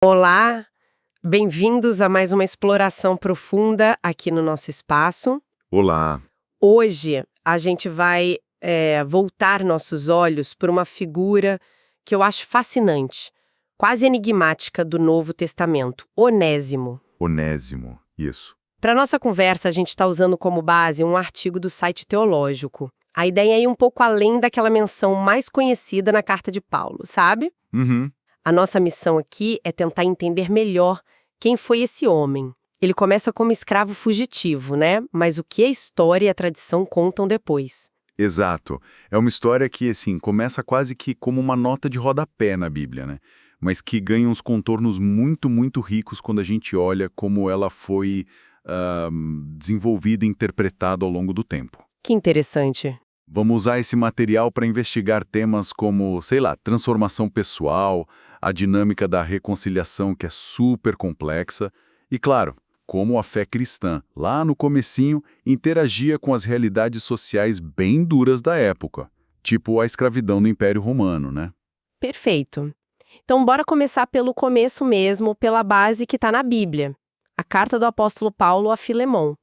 Olá, bem-vindos a mais uma exploração profunda aqui no nosso espaço. Olá. Hoje a gente vai voltar nossos olhos para uma figura que eu acho fascinante, quase enigmática do Novo Testamento, Onésimo. Onésimo, isso. Para nossa conversa, a gente está usando como base um artigo do site teológico. A ideia é ir um pouco além daquela menção mais conhecida na carta de Paulo, sabe? Uhum. A nossa missão aqui é tentar entender melhor quem foi esse homem. Ele começa como escravo fugitivo, né? Mas o que a história e a tradição contam depois? Exato. É uma história que, assim, começa quase que como uma nota de rodapé na Bíblia, né? Mas que ganha uns contornos muito, muito ricos quando a gente olha como ela foi desenvolvida e interpretada ao longo do tempo. Que interessante. Vamos usar esse material para investigar temas como, sei lá, transformação pessoal, a dinâmica da reconciliação, que é super complexa, e, claro, como a fé cristã, lá no comecinho, interagia com as realidades sociais bem duras da época, tipo a escravidão no Império Romano, né? Perfeito. Então, bora começar pelo começo mesmo, pela base que está na Bíblia. A carta do apóstolo Paulo a Filemon.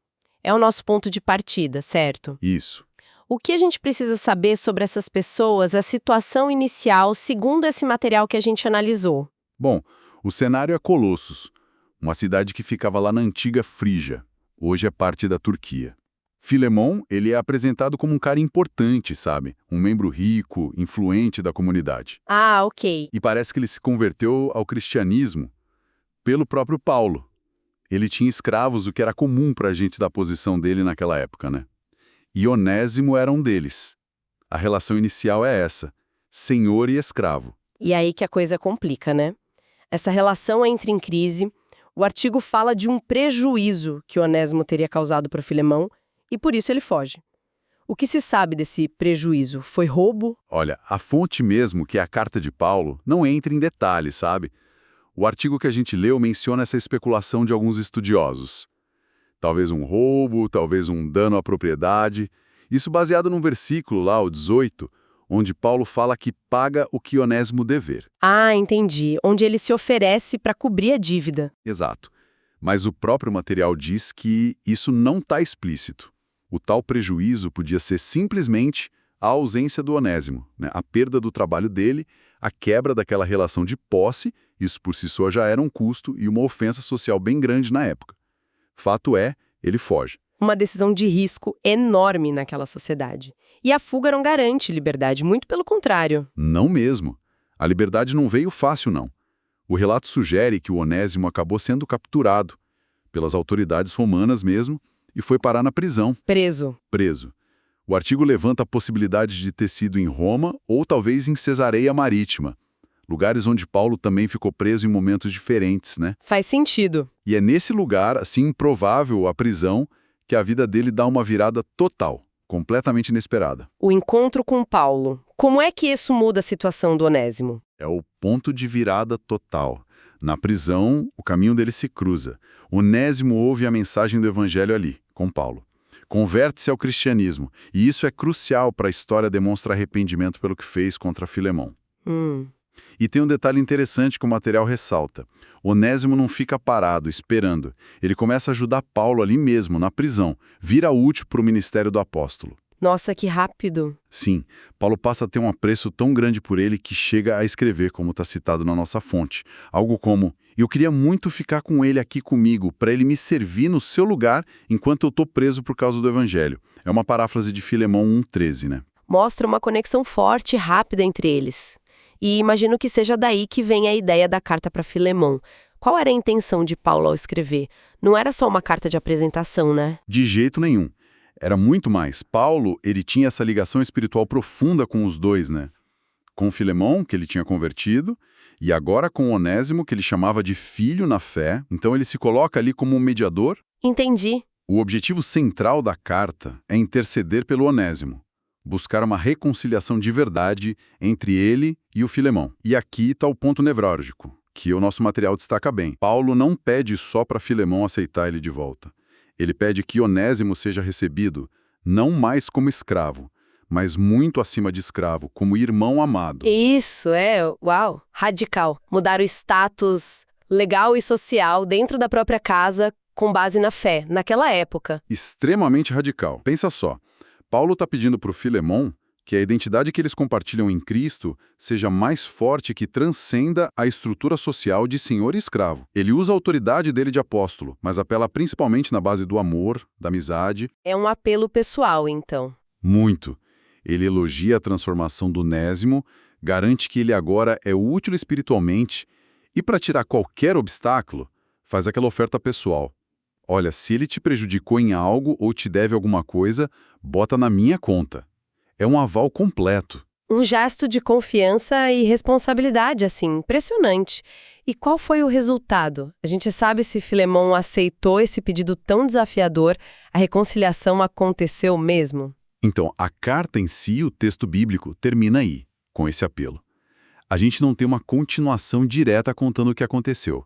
É o nosso ponto de partida, certo? Isso. O que a gente precisa saber sobre essas pessoas, a situação inicial, segundo esse material que a gente analisou? Bom, o cenário é Colossos, uma cidade que ficava lá na antiga Frígia, hoje é parte da Turquia. Filemon, ele é apresentado como um cara importante, sabe? Um membro rico, influente da comunidade. Ah, ok. E parece que ele se converteu ao cristianismo pelo próprio Paulo. Ele tinha escravos, o que era comum para a gente da posição dele naquela época, né? E Onésimo era um deles. A relação inicial é essa, senhor e escravo. E aí que a coisa complica, né? Essa relação entra em crise. O artigo fala de um prejuízo que Onésimo teria causado para Filemão e por isso ele foge. O que se sabe desse prejuízo? Foi roubo? Olha, a fonte mesmo, que é a carta de Paulo, não entra em detalhes, sabe? O artigo que a gente leu menciona essa especulação de alguns estudiosos. Talvez um roubo, talvez um dano à propriedade. Isso baseado num versículo lá, o 18, onde Paulo fala que paga o que Onésimo dever. Ah, entendi. Onde ele se oferece para cobrir a dívida. Exato. Mas o próprio material diz que isso não está explícito. O tal prejuízo podia ser simplesmente a ausência do Onésimo, né? A perda do trabalho dele, a quebra daquela relação de posse, isso por si só já era um custo e uma ofensa social bem grande na época. Fato é, ele foge. Uma decisão de risco enorme naquela sociedade. E a fuga não garante liberdade, muito pelo contrário. Não mesmo. A liberdade não veio fácil, não. O relato sugere que o Onésimo acabou sendo capturado pelas autoridades romanas mesmo e foi parar na prisão. Preso. O artigo levanta a possibilidade de ter sido em Roma ou talvez em Cesareia Marítima, lugares onde Paulo também ficou preso em momentos diferentes, né? Faz sentido. E é nesse lugar, assim improvável, a prisão, que a vida dele dá uma virada total, completamente inesperada. O encontro com Paulo. Como é que isso muda a situação do Onésimo? É o ponto de virada total. Na prisão, o caminho dele se cruza. Onésimo ouve a mensagem do evangelho ali, com Paulo. Converte-se ao cristianismo, e isso é crucial para a história demonstrar arrependimento pelo que fez contra Filemão. E tem um detalhe interessante que o material ressalta. Onésimo não fica parado, esperando. Ele começa a ajudar Paulo ali mesmo, na prisão. Vira útil para o ministério do apóstolo. Nossa, que rápido. Sim, Paulo passa a ter um apreço tão grande por ele que chega a escrever, como está citado na nossa fonte. Algo como, eu queria muito ficar com ele aqui comigo, para ele me servir no seu lugar enquanto eu estou preso por causa do evangelho. É uma paráfrase de Filemão 1,13, né? Mostra uma conexão forte e rápida entre eles. E imagino que seja daí que vem a ideia da carta para Filemão. Qual era a intenção de Paulo ao escrever? Não era só uma carta de apresentação, né? De jeito nenhum. Era muito mais. Paulo, ele tinha essa ligação espiritual profunda com os dois, né? Com Filemão, que ele tinha convertido, e agora com Onésimo, que ele chamava de filho na fé. Então ele se coloca ali como um mediador. Entendi. O objetivo central da carta é interceder pelo Onésimo, buscar uma reconciliação de verdade entre ele e o Filemão. E aqui está o ponto nevrálgico, que o nosso material destaca bem. Paulo não pede só para Filemão aceitar ele de volta. Ele pede que Onésimo seja recebido, não mais como escravo, mas muito acima de escravo, como irmão amado. Uau, radical. Mudar o status legal e social dentro da própria casa, com base na fé, naquela época. Extremamente radical. Pensa só, Paulo está pedindo para o Filemon que a identidade que eles compartilham em Cristo seja mais forte, que transcenda a estrutura social de senhor e escravo. Ele usa a autoridade dele de apóstolo, mas apela principalmente na base do amor, da amizade. É um apelo pessoal, então. Muito. Ele elogia a transformação do Onésimo, garante que ele agora é útil espiritualmente e, para tirar qualquer obstáculo, faz aquela oferta pessoal. Olha, se ele te prejudicou em algo ou te deve alguma coisa, bota na minha conta. É um aval completo. Um gesto de confiança e responsabilidade, assim, impressionante. E qual foi o resultado? A gente sabe se Filemon aceitou esse pedido tão desafiador, a reconciliação aconteceu mesmo? Então, a carta em si, o texto bíblico, termina aí, com esse apelo. A gente não tem uma continuação direta contando o que aconteceu.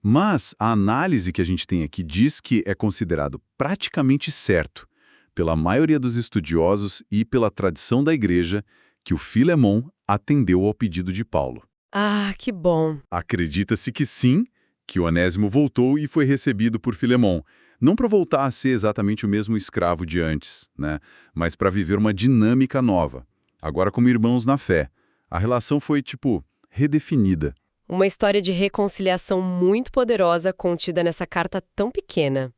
Mas a análise que a gente tem aqui diz que é considerado praticamente certo, pela maioria dos estudiosos e pela tradição da igreja, que o Filemon atendeu ao pedido de Paulo. Ah, que bom! Acredita-se que sim, que o Onésimo voltou e foi recebido por Filemon, não para voltar a ser exatamente o mesmo escravo de antes, né? Mas para viver uma dinâmica nova, agora como irmãos na fé. A relação foi, redefinida. Uma história de reconciliação muito poderosa contida nessa carta tão pequena.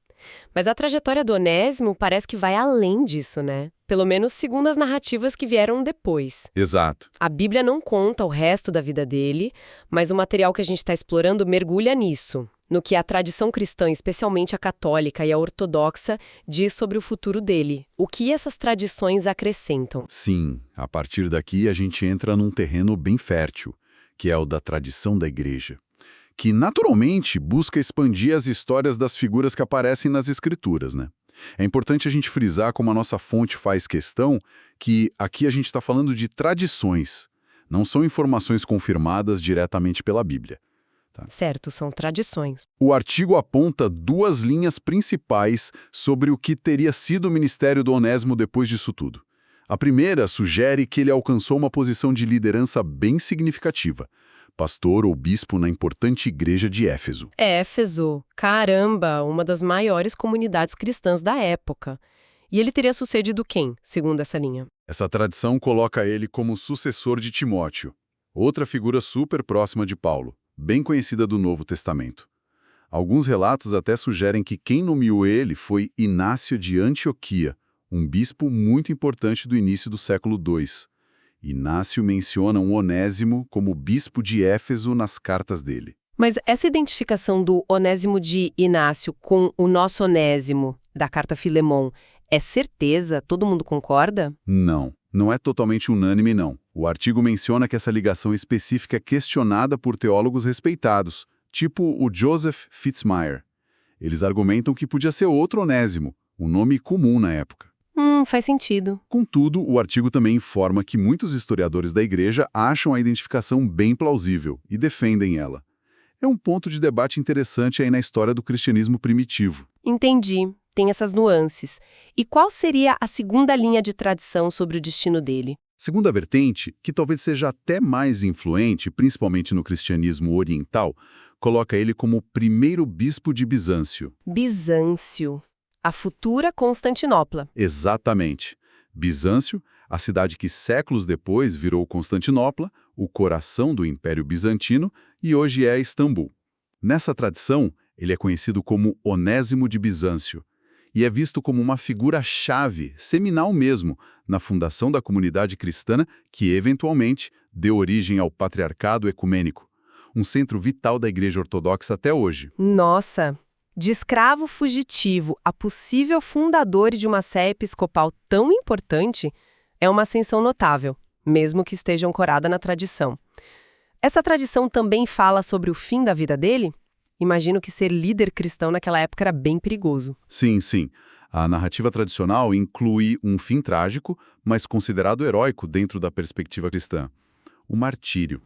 Mas a trajetória do Onésimo parece que vai além disso, né? Pelo menos segundo as narrativas que vieram depois. Exato. A Bíblia não conta o resto da vida dele, mas o material que a gente está explorando mergulha nisso, no que a tradição cristã, especialmente a católica e a ortodoxa, diz sobre o futuro dele. O que essas tradições acrescentam? Sim, a partir daqui a gente entra num terreno bem fértil, que é o da tradição da igreja, que naturalmente busca expandir as histórias das figuras que aparecem nas escrituras, né? É importante a gente frisar, como a nossa fonte faz questão, que aqui a gente está falando de tradições, não são informações confirmadas diretamente pela Bíblia. Tá? Certo, são tradições. O artigo aponta duas linhas principais sobre o que teria sido o ministério do Onésimo depois disso tudo. A primeira sugere que ele alcançou uma posição de liderança bem significativa, pastor ou bispo na importante igreja de Éfeso. Éfeso, caramba, uma das maiores comunidades cristãs da época. E ele teria sucedido quem, segundo essa linha? Essa tradição coloca ele como sucessor de Timóteo, outra figura super próxima de Paulo, bem conhecida do Novo Testamento. Alguns relatos até sugerem que quem nomeou ele foi Inácio de Antioquia, um bispo muito importante do início do século II. Inácio menciona um Onésimo como bispo de Éfeso nas cartas dele. Mas essa identificação do Onésimo de Inácio com o nosso Onésimo, da carta Filemon, é certeza? Todo mundo concorda? Não, não é totalmente unânime, não. O artigo menciona que essa ligação específica é questionada por teólogos respeitados, tipo o Joseph Fitzmyer. Eles argumentam que podia ser outro Onésimo, um nome comum na época. Faz sentido. Contudo, o artigo também informa que muitos historiadores da igreja acham a identificação bem plausível e defendem ela. É um ponto de debate interessante aí na história do cristianismo primitivo. Entendi. Tem essas nuances. E qual seria a segunda linha de tradição sobre o destino dele? Segunda vertente, que talvez seja até mais influente, principalmente no cristianismo oriental, coloca ele como o primeiro bispo de Bizâncio. Bizâncio. A futura Constantinopla. Exatamente. Bizâncio, a cidade que séculos depois virou Constantinopla, o coração do Império Bizantino, e hoje é Istambul. Nessa tradição, ele é conhecido como Onésimo de Bizâncio, e é visto como uma figura-chave, seminal mesmo, na fundação da comunidade cristã que, eventualmente, deu origem ao Patriarcado Ecumênico, um centro vital da Igreja Ortodoxa até hoje. Nossa! De escravo fugitivo a possível fundador de uma sé episcopal tão importante, é uma ascensão notável, mesmo que esteja ancorada na tradição. Essa tradição também fala sobre o fim da vida dele? Imagino que ser líder cristão naquela época era bem perigoso. Sim, sim. A narrativa tradicional inclui um fim trágico, mas considerado heróico dentro da perspectiva cristã: o martírio.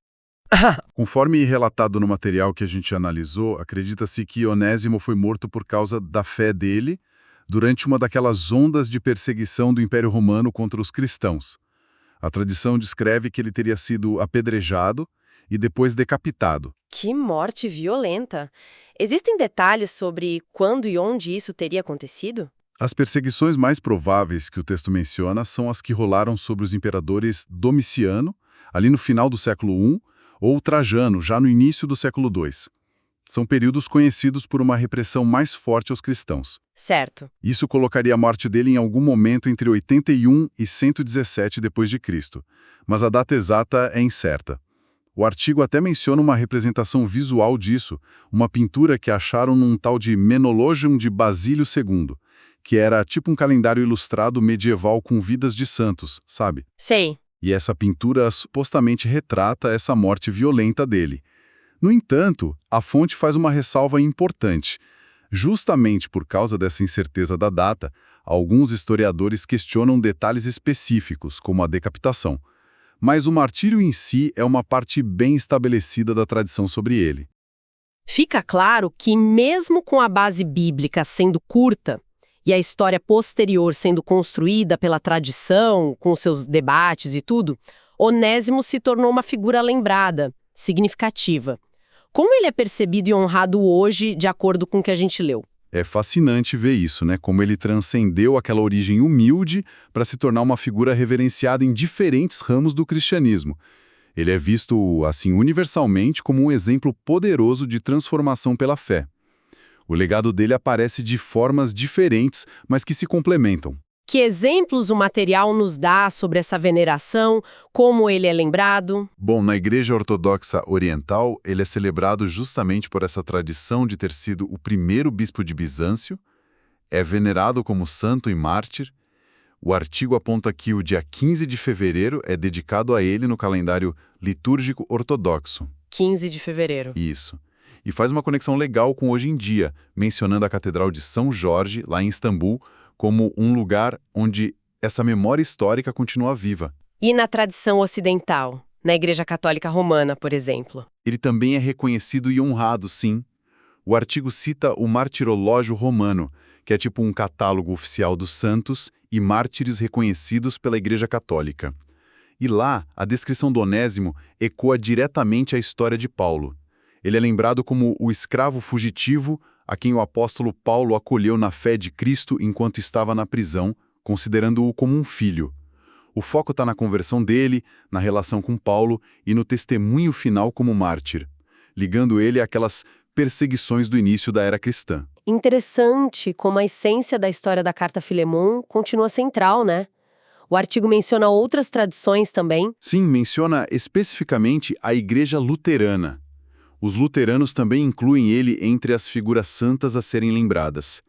Conforme relatado no material que a gente analisou, acredita-se que Onésimo foi morto por causa da fé dele durante uma daquelas ondas de perseguição do Império Romano contra os cristãos. A tradição descreve que ele teria sido apedrejado e depois decapitado. Que morte violenta! Existem detalhes sobre quando e onde isso teria acontecido? As perseguições mais prováveis que o texto menciona são as que rolaram sobre os imperadores Domiciano, ali no final do século I, ou Trajano, já no início do século II. São períodos conhecidos por uma repressão mais forte aos cristãos. Certo. Isso colocaria a morte dele em algum momento entre 81 e 117 d.C., mas a data exata é incerta. O artigo até menciona uma representação visual disso, uma pintura que acharam num tal de Menologium de Basílio II, que era tipo um calendário ilustrado medieval com vidas de santos, sabe? Sei. E essa pintura supostamente retrata essa morte violenta dele. No entanto, a fonte faz uma ressalva importante. Justamente por causa dessa incerteza da data, alguns historiadores questionam detalhes específicos, como a decapitação. Mas o martírio em si é uma parte bem estabelecida da tradição sobre ele. Fica claro que, mesmo com a base bíblica sendo curta e a história posterior sendo construída pela tradição, com seus debates e tudo, Onésimo se tornou uma figura lembrada, significativa. Como ele é percebido e honrado hoje, de acordo com o que a gente leu? É fascinante ver isso, né? Como ele transcendeu aquela origem humilde para se tornar uma figura reverenciada em diferentes ramos do cristianismo. Ele é visto, assim, universalmente como um exemplo poderoso de transformação pela fé. O legado dele aparece de formas diferentes, mas que se complementam. Que exemplos o material nos dá sobre essa veneração, como ele é lembrado? Bom, na Igreja Ortodoxa Oriental, ele é celebrado justamente por essa tradição de ter sido o primeiro bispo de Bizâncio, é venerado como santo e mártir. O artigo aponta que o dia 15 de fevereiro é dedicado a ele no calendário litúrgico ortodoxo. 15 de fevereiro. Isso. E faz uma conexão legal com hoje em dia, mencionando a Catedral de São Jorge, lá em Istambul, como um lugar onde essa memória histórica continua viva. E na tradição ocidental, na Igreja Católica Romana, por exemplo? Ele também é reconhecido e honrado, sim. O artigo cita o Martirológio Romano, que é tipo um catálogo oficial dos santos e mártires reconhecidos pela Igreja Católica. E lá, a descrição do Onésimo ecoa diretamente a história de Paulo. Ele é lembrado como o escravo fugitivo a quem o apóstolo Paulo acolheu na fé de Cristo enquanto estava na prisão, considerando-o como um filho. O foco está na conversão dele, na relação com Paulo e no testemunho final como mártir, ligando ele àquelas perseguições do início da era cristã. Interessante como a essência da história da Carta a Filemon continua central, né? O artigo menciona outras tradições também. Sim, menciona especificamente a Igreja Luterana. Os luteranos também incluem ele entre as figuras santas a serem lembradas.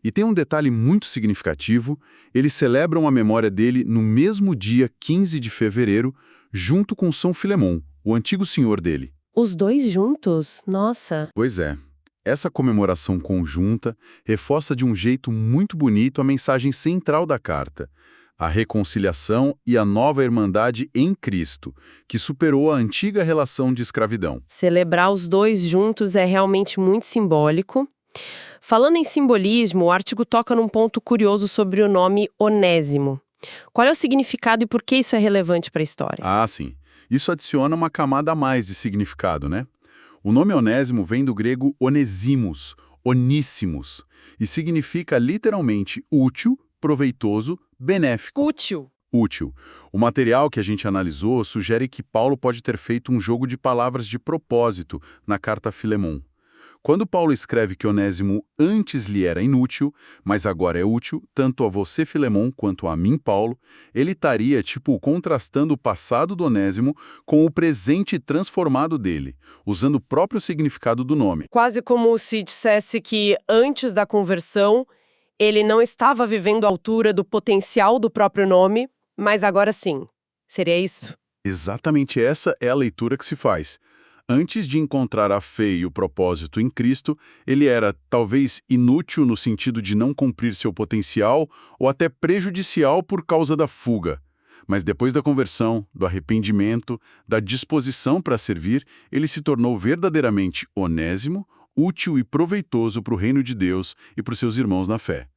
E tem um detalhe muito significativo, eles celebram a memória dele no mesmo dia 15 de fevereiro, junto com São Filemon, o antigo senhor dele. Os dois juntos? Nossa! Pois é. Essa comemoração conjunta reforça de um jeito muito bonito a mensagem central da carta, a reconciliação e a nova irmandade em Cristo, que superou a antiga relação de escravidão. Celebrar os dois juntos é realmente muito simbólico. Falando em simbolismo, o artigo toca num ponto curioso sobre o nome Onésimo. Qual é o significado e por que isso é relevante para a história? Ah, sim. Isso adiciona uma camada a mais de significado, né? O nome Onésimo vem do grego onesimos, oníssimos, e significa literalmente útil, proveitoso, benéfico. Útil. Útil. O material que a gente analisou sugere que Paulo pode ter feito um jogo de palavras de propósito na carta a Filemon. Quando Paulo escreve que Onésimo antes lhe era inútil, mas agora é útil, tanto a você, Filemon, quanto a mim, Paulo, ele estaria, contrastando o passado do Onésimo com o presente transformado dele, usando o próprio significado do nome. Quase como se dissesse que antes da conversão, ele não estava vivendo à altura do potencial do próprio nome, mas agora sim. Seria isso? Exatamente essa é a leitura que se faz. Antes de encontrar a fé e o propósito em Cristo, ele era, talvez, inútil no sentido de não cumprir seu potencial ou até prejudicial por causa da fuga. Mas depois da conversão, do arrependimento, da disposição para servir, ele se tornou verdadeiramente onésimo, útil e proveitoso para o reino de Deus e para os seus irmãos na fé.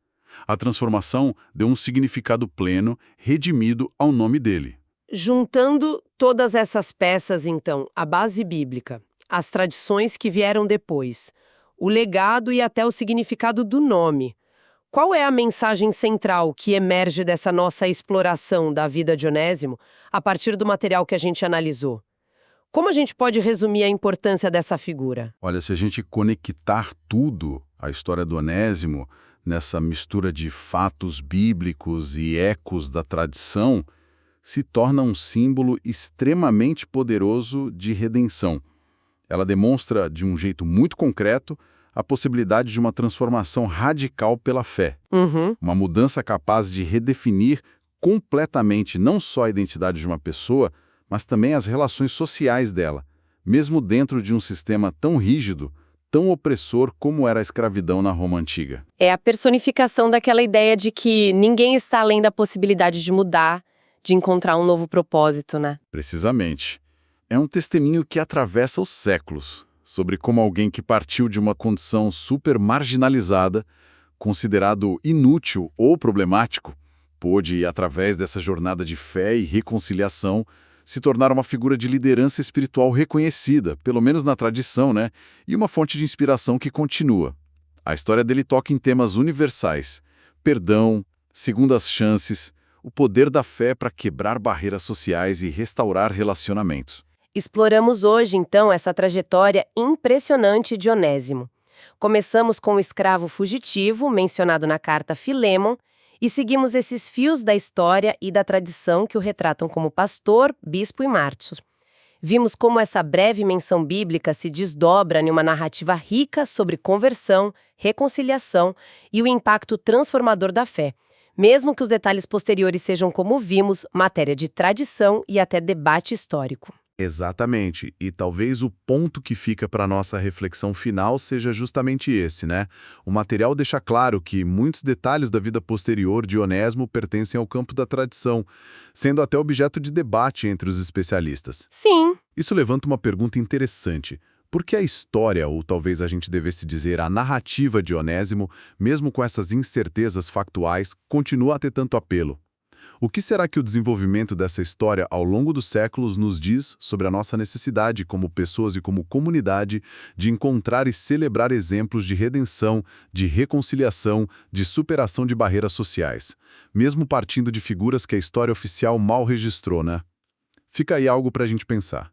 A transformação deu um significado pleno, redimido ao nome dele. Juntando todas essas peças, então, a base bíblica, as tradições que vieram depois, o legado e até o significado do nome. Qual é a mensagem central que emerge dessa nossa exploração da vida de Onésimo a partir do material que a gente analisou? Como a gente pode resumir a importância dessa figura? Olha, se a gente conectar tudo, a história do Onésimo, nessa mistura de fatos bíblicos e ecos da tradição, se torna um símbolo extremamente poderoso de redenção. Ela demonstra, de um jeito muito concreto, a possibilidade de uma transformação radical pela fé. Uma mudança capaz de redefinir completamente não só a identidade de uma pessoa, mas também as relações sociais dela, mesmo dentro de um sistema tão rígido, tão opressor como era a escravidão na Roma Antiga. É a personificação daquela ideia de que ninguém está além da possibilidade de mudar, de encontrar um novo propósito, né? Precisamente. É um testemunho que atravessa os séculos, sobre como alguém que partiu de uma condição super marginalizada, considerado inútil ou problemático, pôde, através dessa jornada de fé e reconciliação, se tornar uma figura de liderança espiritual reconhecida, pelo menos na tradição, né? E uma fonte de inspiração que continua. A história dele toca em temas universais: perdão, segundas chances, o poder da fé para quebrar barreiras sociais e restaurar relacionamentos. Exploramos hoje, então, essa trajetória impressionante de Onésimo. Começamos com o escravo fugitivo, mencionado na carta Filémon, e seguimos esses fios da história e da tradição que o retratam como pastor, bispo e mártir. Vimos como essa breve menção bíblica se desdobra em uma narrativa rica sobre conversão, reconciliação e o impacto transformador da fé, mesmo que os detalhes posteriores sejam, como vimos, matéria de tradição e até debate histórico. Exatamente, e talvez o ponto que fica para nossa reflexão final seja justamente esse, né? O material deixa claro que muitos detalhes da vida posterior de Onésimo pertencem ao campo da tradição, sendo até objeto de debate entre os especialistas. Sim. Isso levanta uma pergunta interessante. Por que a história, ou talvez a gente devesse dizer a narrativa de Onésimo, mesmo com essas incertezas factuais, continua a ter tanto apelo? O que será que o desenvolvimento dessa história ao longo dos séculos nos diz sobre a nossa necessidade como pessoas e como comunidade de encontrar e celebrar exemplos de redenção, de reconciliação, de superação de barreiras sociais, mesmo partindo de figuras que a história oficial mal registrou, né? Fica aí algo para a gente pensar.